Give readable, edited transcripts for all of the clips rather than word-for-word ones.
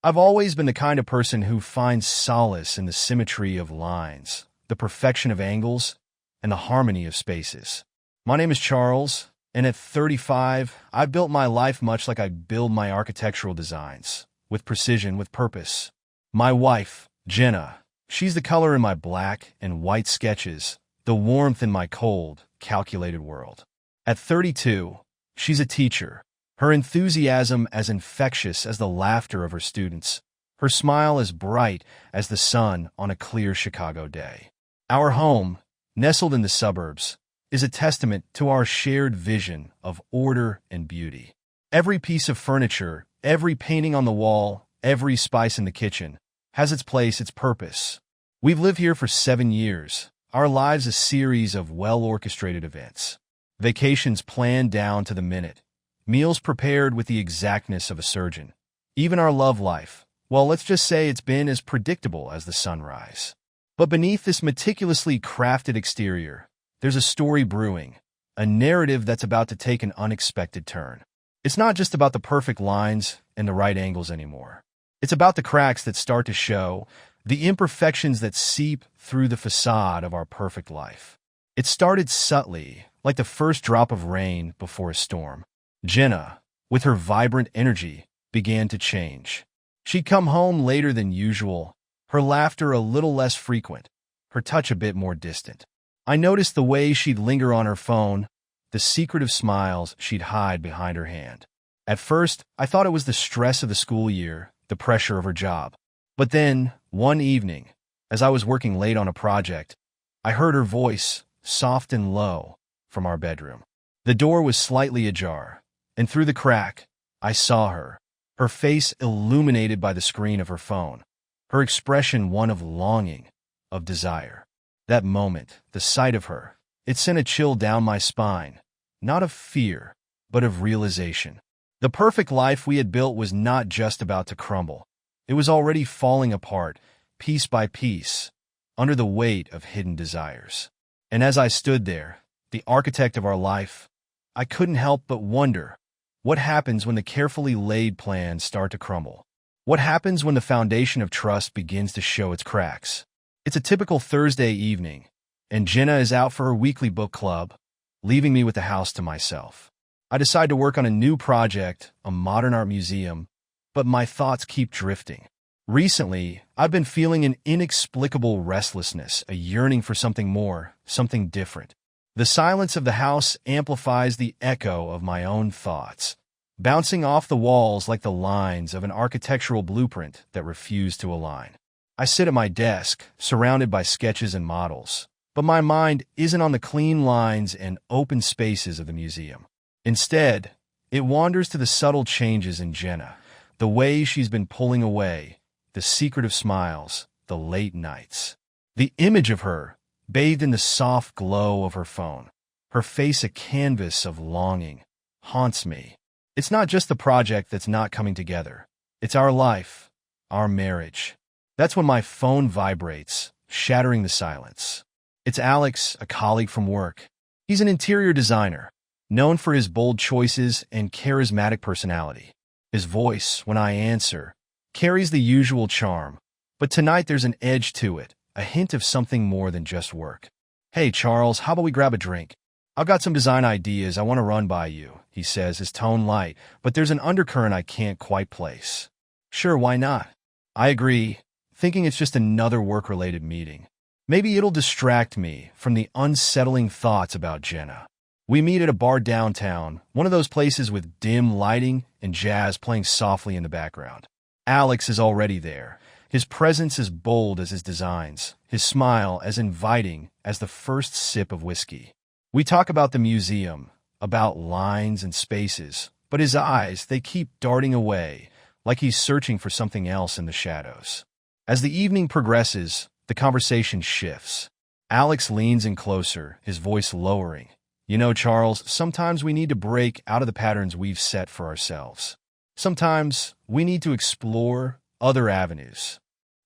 I've always been the kind of person who finds solace in the symmetry of lines, the perfection of angles, and the harmony of spaces. My name is Charles, and at 35, I've built my life much like I build my architectural designs, with precision, with purpose. My wife, Jenna, she's the color in my black and white sketches, the warmth in my cold, calculated world. At 32, she's a teacher, her enthusiasm as infectious as the laughter of her students, her smile as bright as the sun on a clear Chicago day. Our home, nestled in the suburbs, is a testament to our shared vision of order and beauty. Every piece of furniture, every painting on the wall, every spice in the kitchen has its place, its purpose. We've lived here for 7 years, our lives a series of well-orchestrated events. Vacations planned down to the minute, meals prepared with the exactness of a surgeon. Even our love life, well, let's just say it's been as predictable as the sunrise. But beneath this meticulously crafted exterior, there's a story brewing, a narrative that's about to take an unexpected turn. It's not just about the perfect lines and the right angles anymore. It's about the cracks that start to show, the imperfections that seep through the facade of our perfect life. It started subtly, like the first drop of rain before a storm. Jenna, with her vibrant energy, began to change. She'd come home later than usual, her laughter a little less frequent, her touch a bit more distant. I noticed the way she'd linger on her phone, the secretive smiles she'd hide behind her hand. At first, I thought it was the stress of the school year, the pressure of her job. But then, one evening, as I was working late on a project, I heard her voice, soft and low, from our bedroom. The door was slightly ajar, and through the crack, I saw her, her face illuminated by the screen of her phone, her expression one of longing, of desire. That moment, the sight of her, it sent a chill down my spine, not of fear, but of realization. The perfect life we had built was not just about to crumble. It was already falling apart, piece by piece, under the weight of hidden desires. And as I stood there, the architect of our life, I couldn't help but wonder, what happens when the carefully laid plans start to crumble? What happens when the foundation of trust begins to show its cracks? It's a typical Thursday evening, and Jenna is out for her weekly book club, leaving me with the house to myself. I decide to work on a new project, a modern art museum, but my thoughts keep drifting. Recently, I've been feeling an inexplicable restlessness, a yearning for something more, something different. The silence of the house amplifies the echo of my own thoughts, bouncing off the walls like the lines of an architectural blueprint that refuse to align. I sit at my desk, surrounded by sketches and models, but my mind isn't on the clean lines and open spaces of the museum. Instead, it wanders to the subtle changes in Jenna, the way she's been pulling away, the secretive smiles, the late nights. The image of her, bathed in the soft glow of her phone, her face a canvas of longing, haunts me. It's not just the project that's not coming together. It's our life, our marriage. That's when my phone vibrates, shattering the silence. It's Alex, a colleague from work. He's an interior designer, known for his bold choices and charismatic personality. His voice, when I answer, carries the usual charm, but tonight there's an edge to it, a hint of something more than just work. "Hey, Charles, how about we grab a drink? I've got some design ideas I want to run by you," he says, his tone light, but there's an undercurrent I can't quite place. "Sure, why not?" I agree, thinking it's just another work-related meeting. Maybe it'll distract me from the unsettling thoughts about Jenna. We meet at a bar downtown, one of those places with dim lighting and jazz playing softly in the background. Alex is already there, his presence as bold as his designs, his smile as inviting as the first sip of whiskey. We talk about the museum, about lines and spaces, but his eyes, they keep darting away, like he's searching for something else in the shadows. As the evening progresses, the conversation shifts. Alex leans in closer, his voice lowering. "You know, Charles, sometimes we need to break out of the patterns we've set for ourselves. Sometimes we need to explore other avenues."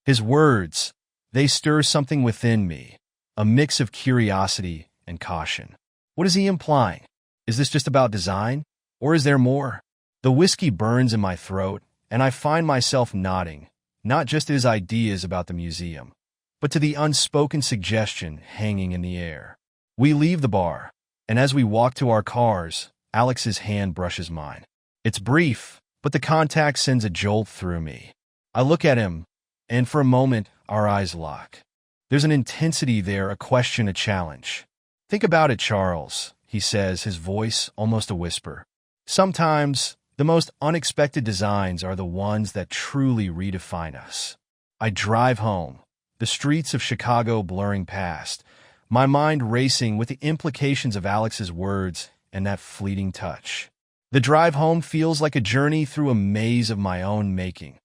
His words, they stir something within me, a mix of curiosity and caution. What is he implying? Is this just about design? Or is there more? The whiskey burns in my throat, and I find myself nodding, not just to his ideas about the museum, but to the unspoken suggestion hanging in the air. We leave the bar, and as we walk to our cars, Alex's hand brushes mine. It's brief, but the contact sends a jolt through me. I look at him, and for a moment, our eyes lock. There's an intensity there, a question, a challenge. "Think about it, Charles," he says, his voice almost a whisper. "Sometimes, the most unexpected designs are the ones that truly redefine us." I drive home, the streets of Chicago blurring past, my mind racing with the implications of Alex's words and that fleeting touch. The drive home feels like a journey through a maze of my own making,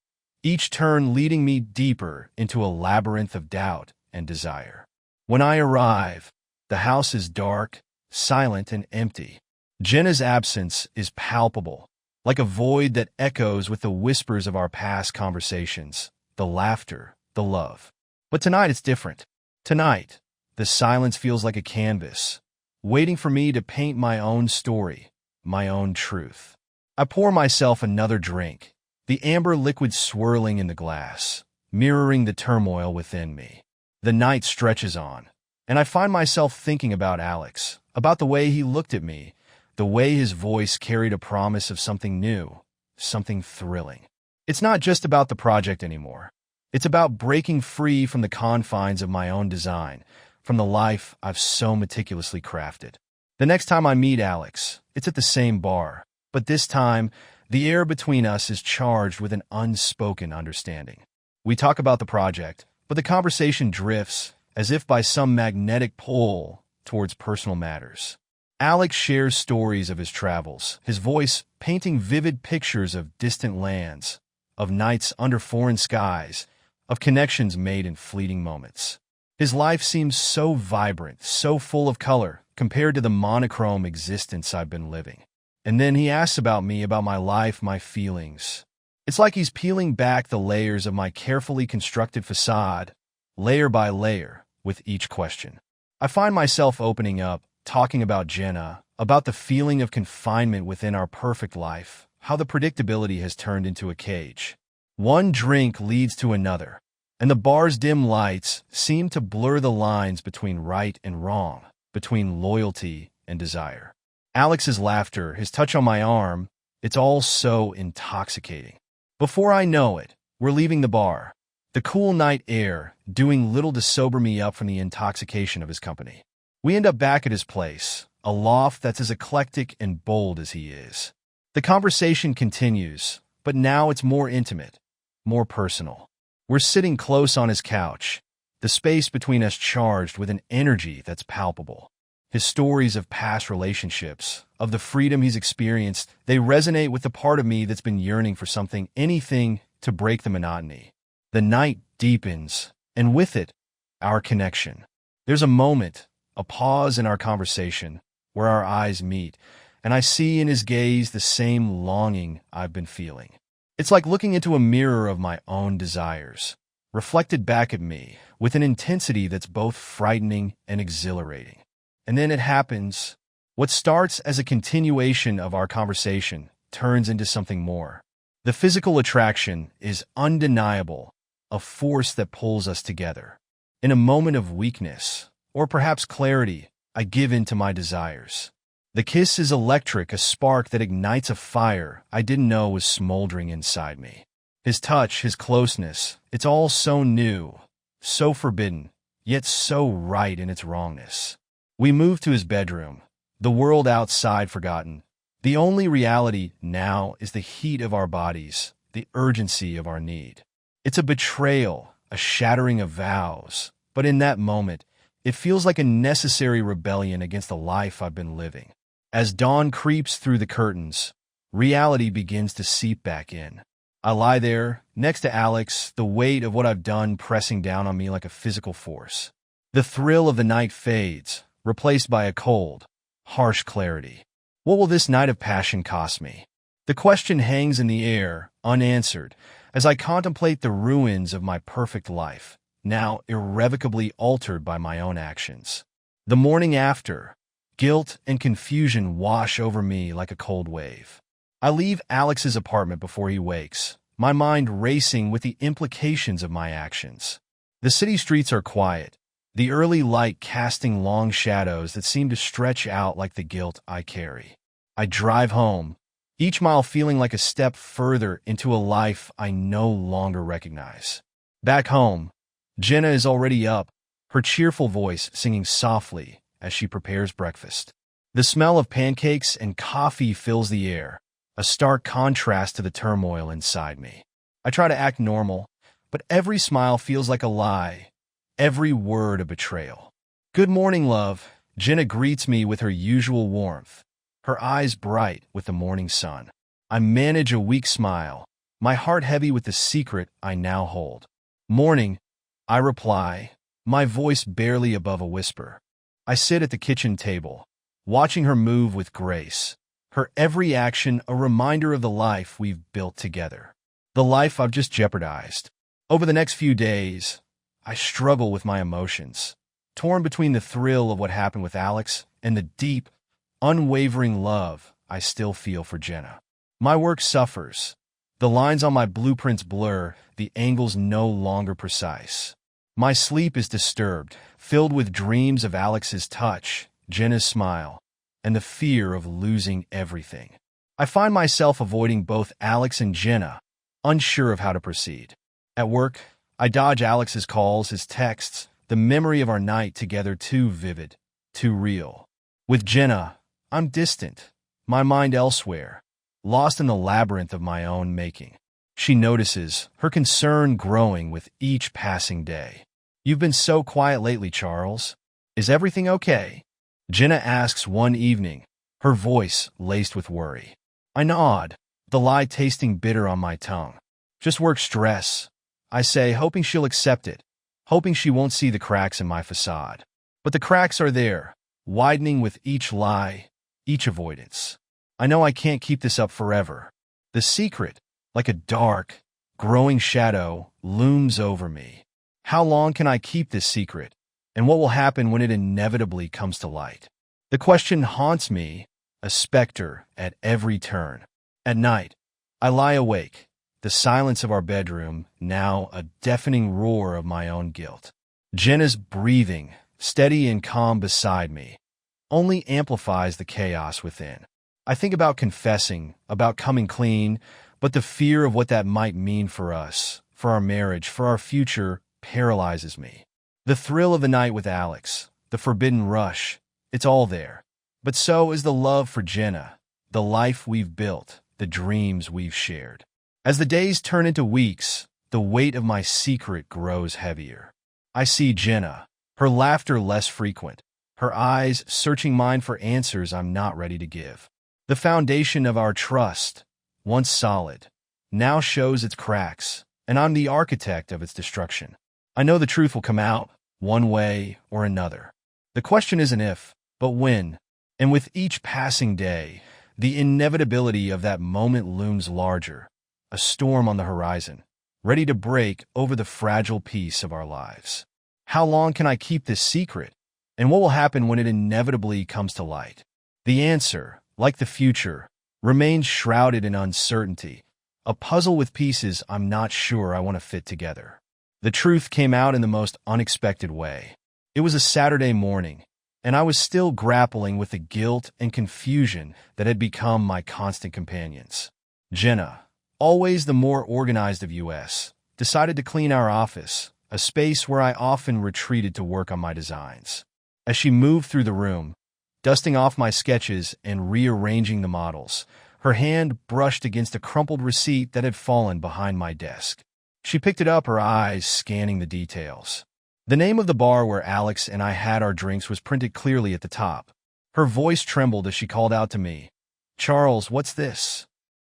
each turn leading me deeper into a labyrinth of doubt and desire. When I arrive, the house is dark, silent, and empty. Jenna's absence is palpable, like a void that echoes with the whispers of our past conversations, the laughter, the love. But tonight it's different. Tonight, the silence feels like a canvas, waiting for me to paint my own story, my own truth. I pour myself another drink, the amber liquid swirling in the glass, mirroring the turmoil within me. The night stretches on, and I find myself thinking about Alex, about the way he looked at me, the way his voice carried a promise of something new, something thrilling. It's not just about the project anymore. It's about breaking free from the confines of my own design, from the life I've so meticulously crafted. The next time I meet Alex, it's at the same bar, but this time, the air between us is charged with an unspoken understanding. We talk about the project, but the conversation drifts, as if by some magnetic pull, towards personal matters. Alex shares stories of his travels, his voice painting vivid pictures of distant lands, of nights under foreign skies, of connections made in fleeting moments. His life seems so vibrant, so full of color, compared to the monochrome existence I've been living. And then he asks about me, about my life, my feelings. It's like he's peeling back the layers of my carefully constructed facade, layer by layer, with each question. I find myself opening up, talking about Jenna, about the feeling of confinement within our perfect life, how the predictability has turned into a cage. One drink leads to another, and the bar's dim lights seem to blur the lines between right and wrong, between loyalty and desire. Alex's laughter, his touch on my arm, it's all so intoxicating. Before I know it, we're leaving the bar, the cool night air doing little to sober me up from the intoxication of his company. We end up back at his place, a loft that's as eclectic and bold as he is. The conversation continues, but now it's more intimate, more personal. We're sitting close on his couch, the space between us charged with an energy that's palpable. His stories of past relationships, of the freedom he's experienced, they resonate with the part of me that's been yearning for something, anything, to break the monotony. The night deepens, and with it, our connection. There's a moment, a pause in our conversation, where our eyes meet, and I see in his gaze the same longing I've been feeling. It's like looking into a mirror of my own desires, reflected back at me, with an intensity that's both frightening and exhilarating. And then it happens. What starts as a continuation of our conversation turns into something more. The physical attraction is undeniable, a force that pulls us together. In a moment of weakness, or perhaps clarity, I give in to my desires. The kiss is electric, a spark that ignites a fire I didn't know was smoldering inside me. His touch, his closeness, it's all so new, so forbidden, yet so right in its wrongness. We move to his bedroom, the world outside forgotten. The only reality now is the heat of our bodies, the urgency of our need. It's a betrayal, a shattering of vows, but in that moment, it feels like a necessary rebellion against the life I've been living. As dawn creeps through the curtains, reality begins to seep back in. I lie there, next to Alex, the weight of what I've done pressing down on me like a physical force. The thrill of the night fades, replaced by a cold, harsh clarity. What will this night of passion cost me? The question hangs in the air, unanswered, as I contemplate the ruins of my perfect life, now irrevocably altered by my own actions. The morning after, guilt and confusion wash over me like a cold wave. I leave Alex's apartment before he wakes, my mind racing with the implications of my actions. The city streets are quiet, the early light casting long shadows that seem to stretch out like the guilt I carry. I drive home, each mile feeling like a step further into a life I no longer recognize. Back home, Jenna is already up, her cheerful voice singing softly as she prepares breakfast. The smell of pancakes and coffee fills the air, a stark contrast to the turmoil inside me. I try to act normal, but every smile feels like a lie, every word a betrayal. "Good morning, love." Jenna greets me with her usual warmth, her eyes bright with the morning sun. I manage a weak smile, my heart heavy with the secret I now hold. "Morning," I reply, my voice barely above a whisper. I sit at the kitchen table, watching her move with grace, her every action a reminder of the life we've built together, the life I've just jeopardized. Over the next few days, I struggle with my emotions, torn between the thrill of what happened with Alex and the deep, unwavering love I still feel for Jenna. My work suffers. The lines on my blueprints blur, the angles no longer precise. My sleep is disturbed, filled with dreams of Alex's touch, Jenna's smile, and the fear of losing everything. I find myself avoiding both Alex and Jenna, unsure of how to proceed. At work, I dodge Alex's calls, his texts, the memory of our night together too vivid, too real. With Jenna, I'm distant, my mind elsewhere, lost in the labyrinth of my own making. She notices, her concern growing with each passing day. "You've been so quiet lately, Charles. Is everything okay?" Jenna asks one evening, her voice laced with worry. I nod, the lie tasting bitter on my tongue. "Just work stress," I say, hoping she'll accept it, hoping she won't see the cracks in my facade. But the cracks are there, widening with each lie, each avoidance. I know I can't keep this up forever. The secret, like a dark, growing shadow, looms over me. How long can I keep this secret, and what will happen when it inevitably comes to light? The question haunts me, a specter at every turn. At night, I lie awake, the silence of our bedroom now a deafening roar of my own guilt. Jenna's breathing, steady and calm beside me, only amplifies the chaos within. I think about confessing, about coming clean, but the fear of what that might mean for us, for our marriage, for our future, paralyzes me. The thrill of the night with Alex, the forbidden rush, it's all there. But so is the love for Jenna, the life we've built, the dreams we've shared. As the days turn into weeks, the weight of my secret grows heavier. I see Jenna, her laughter less frequent, her eyes searching mine for answers I'm not ready to give. The foundation of our trust, once solid, now shows its cracks, and I'm the architect of its destruction. I know the truth will come out, one way or another. The question isn't if, but when. And with each passing day, the inevitability of that moment looms larger, a storm on the horizon, ready to break over the fragile peace of our lives. How long can I keep this secret? And what will happen when it inevitably comes to light? The answer, like the future, remains shrouded in uncertainty, a puzzle with pieces I'm not sure I want to fit together. The truth came out in the most unexpected way. It was a Saturday morning, and I was still grappling with the guilt and confusion that had become my constant companions. Jenna, always the more organized of us, decided to clean our office, a space where I often retreated to work on my designs. As she moved through the room, dusting off my sketches and rearranging the models, her hand brushed against a crumpled receipt that had fallen behind my desk. She picked it up, her eyes scanning the details. The name of the bar where Alex and I had our drinks was printed clearly at the top. Her voice trembled as she called out to me, "Charles, what's this?"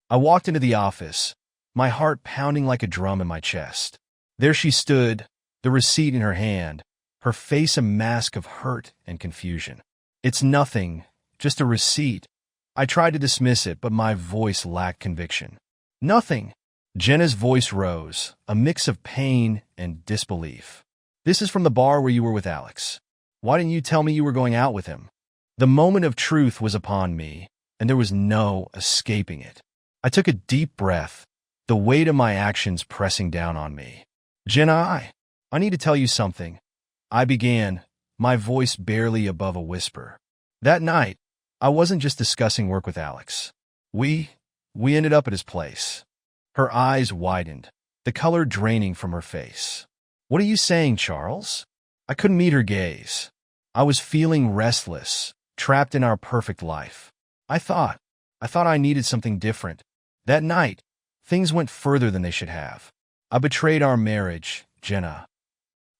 I walked into the office, my heart pounding like a drum in my chest. There she stood, the receipt in her hand, her face a mask of hurt and confusion. "It's nothing, just a receipt." I tried to dismiss it, but my voice lacked conviction. "Nothing." Jenna's voice rose, a mix of pain and disbelief. "This is from the bar where you were with Alex. Why didn't you tell me you were going out with him?" The moment of truth was upon me, and there was no escaping it. I took a deep breath, the weight of my actions pressing down on me. Jenna, I need to tell you something. I began, my voice barely above a whisper. That night, I wasn't just discussing work with Alex. We ended up at his place. Her eyes widened, the color draining from her face. What are you saying, Charles? I couldn't meet her gaze. I was feeling restless, trapped in our perfect life. I thought I needed something different. That night, things went further than they should have. I betrayed our marriage, Jenna.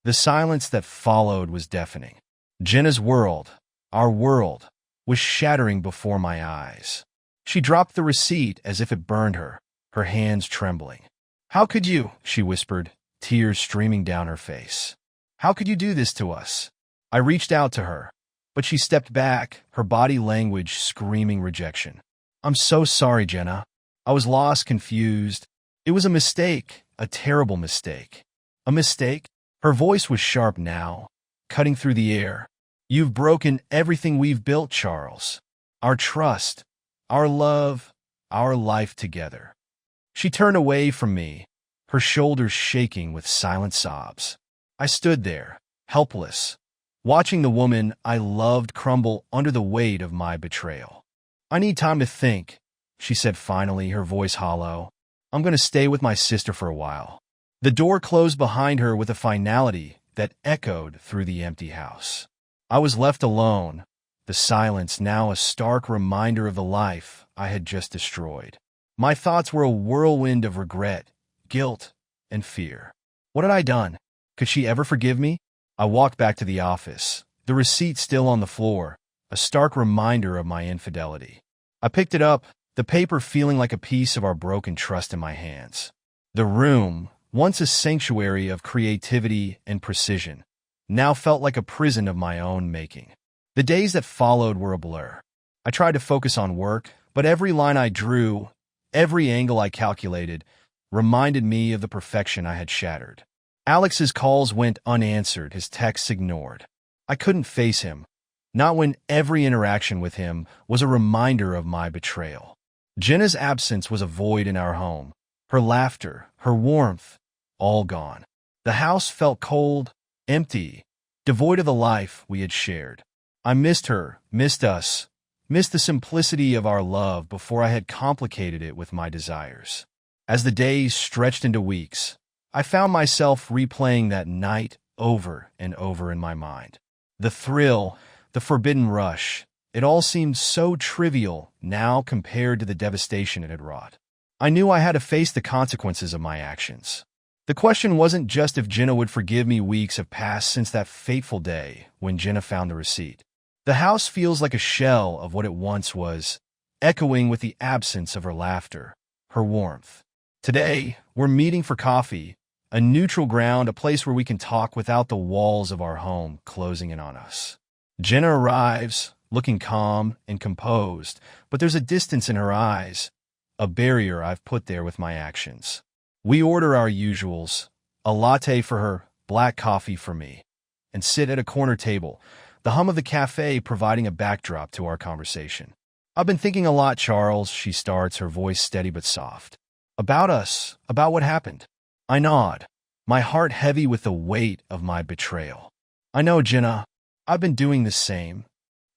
The silence that followed was deafening. Jenna's world, our world, was shattering before my eyes. She dropped the receipt as if it burned her, her hands trembling. How could you? She whispered, tears streaming down her face. How could you do this to us? I reached out to her, but she stepped back, her body language screaming rejection. I'm so sorry, Jenna. I was lost, confused. It was a mistake, a terrible mistake. A mistake? Her voice was sharp now, cutting through the air. You've broken everything we've built, Charles. Our trust, our love, our life together. She turned away from me, her shoulders shaking with silent sobs. I stood there, helpless, watching the woman I loved crumble under the weight of my betrayal. I need time to think, she said finally, her voice hollow. I'm going to stay with my sister for a while. The door closed behind her with a finality that echoed through the empty house. I was left alone, the silence now a stark reminder of the life I had just destroyed. My thoughts were a whirlwind of regret, guilt, and fear. What had I done? Could she ever forgive me? I walked back to the office, the receipt still on the floor, a stark reminder of my infidelity. I picked it up, the paper feeling like a piece of our broken trust in my hands. The room, once a sanctuary of creativity and precision, now felt like a prison of my own making. The days that followed were a blur. I tried to focus on work, but every line I drew, every angle I calculated, reminded me of the perfection I had shattered. Alex's calls went unanswered, his texts ignored. I couldn't face him, not when every interaction with him was a reminder of my betrayal. Jenna's absence was a void in our home, her laughter, her warmth, all gone. The house felt cold, empty, devoid of the life we had shared. I missed her, missed us, missed the simplicity of our love before I had complicated it with my desires. As the days stretched into weeks, I found myself replaying that night over and over in my mind. The thrill, the forbidden rush, it all seemed so trivial now compared to the devastation it had wrought. I knew I had to face the consequences of my actions. The question wasn't just if Jenna would forgive me. Weeks have passed since that fateful day when Jenna found the receipt. The house feels like a shell of what it once was, echoing with the absence of her laughter, her warmth. Today, we're meeting for coffee, a neutral ground, a place where we can talk without the walls of our home closing in on us. Jenna arrives, looking calm and composed, but there's a distance in her eyes, a barrier I've put there with my actions. We order our usuals, a latte for her, black coffee for me, and sit at a corner table, the hum of the cafe providing a backdrop to our conversation. I've been thinking a lot, Charles, she starts, her voice steady but soft. About us, about what happened. I nod, my heart heavy with the weight of my betrayal. I know, Jenna, I've been doing the same.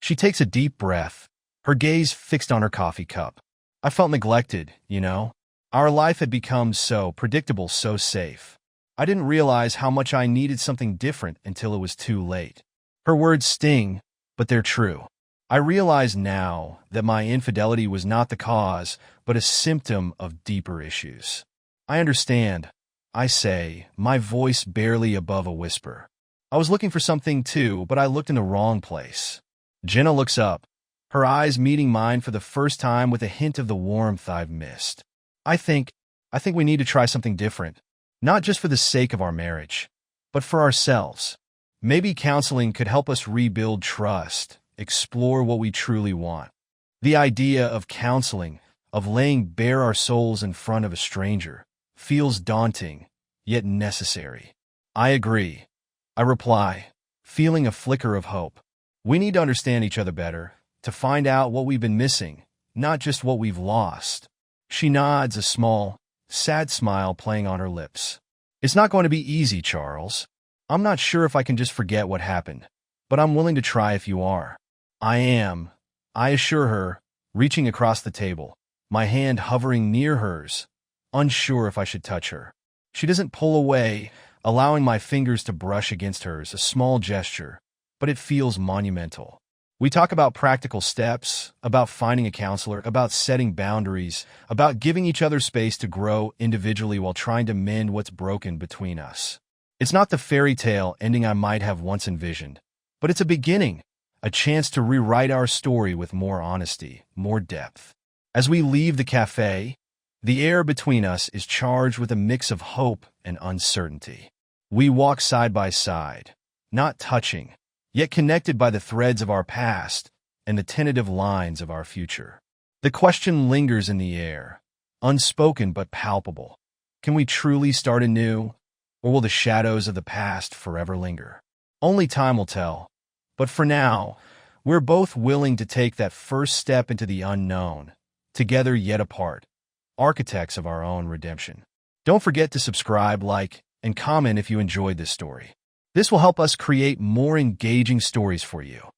She takes a deep breath, her gaze fixed on her coffee cup. I felt neglected, you know. Our life had become so predictable, so safe. I didn't realize how much I needed something different until it was too late. Her words sting, but they're true. I realize now that my infidelity was not the cause, but a symptom of deeper issues. I understand, I say, my voice barely above a whisper. I was looking for something too, but I looked in the wrong place. Jenna looks up, her eyes meeting mine for the first time with a hint of the warmth I've missed. I think we need to try something different, not just for the sake of our marriage, but for ourselves. Maybe counseling could help us rebuild trust, explore what we truly want. The idea of counseling, of laying bare our souls in front of a stranger, feels daunting, yet necessary. I agree, I reply, feeling a flicker of hope. We need to understand each other better, to find out what we've been missing, not just what we've lost. She nods, a small, sad smile playing on her lips. It's not going to be easy, Charles. I'm not sure if I can just forget what happened, but I'm willing to try if you are. I am, I assure her, reaching across the table, my hand hovering near hers, unsure if I should touch her. She doesn't pull away, allowing my fingers to brush against hers, a small gesture, but it feels monumental. We talk about practical steps, about finding a counselor, about setting boundaries, about giving each other space to grow individually while trying to mend what's broken between us. It's not the fairy tale ending I might have once envisioned, but it's a beginning, a chance to rewrite our story with more honesty, more depth. As we leave the cafe, the air between us is charged with a mix of hope and uncertainty. We walk side by side, not touching, yet connected by the threads of our past and the tentative lines of our future. The question lingers in the air, unspoken but palpable. Can we truly start anew, or will the shadows of the past forever linger? Only time will tell. But for now, we're both willing to take that first step into the unknown, together yet apart, architects of our own redemption. Don't forget to subscribe, like, and comment if you enjoyed this story. This will help us create more engaging stories for you.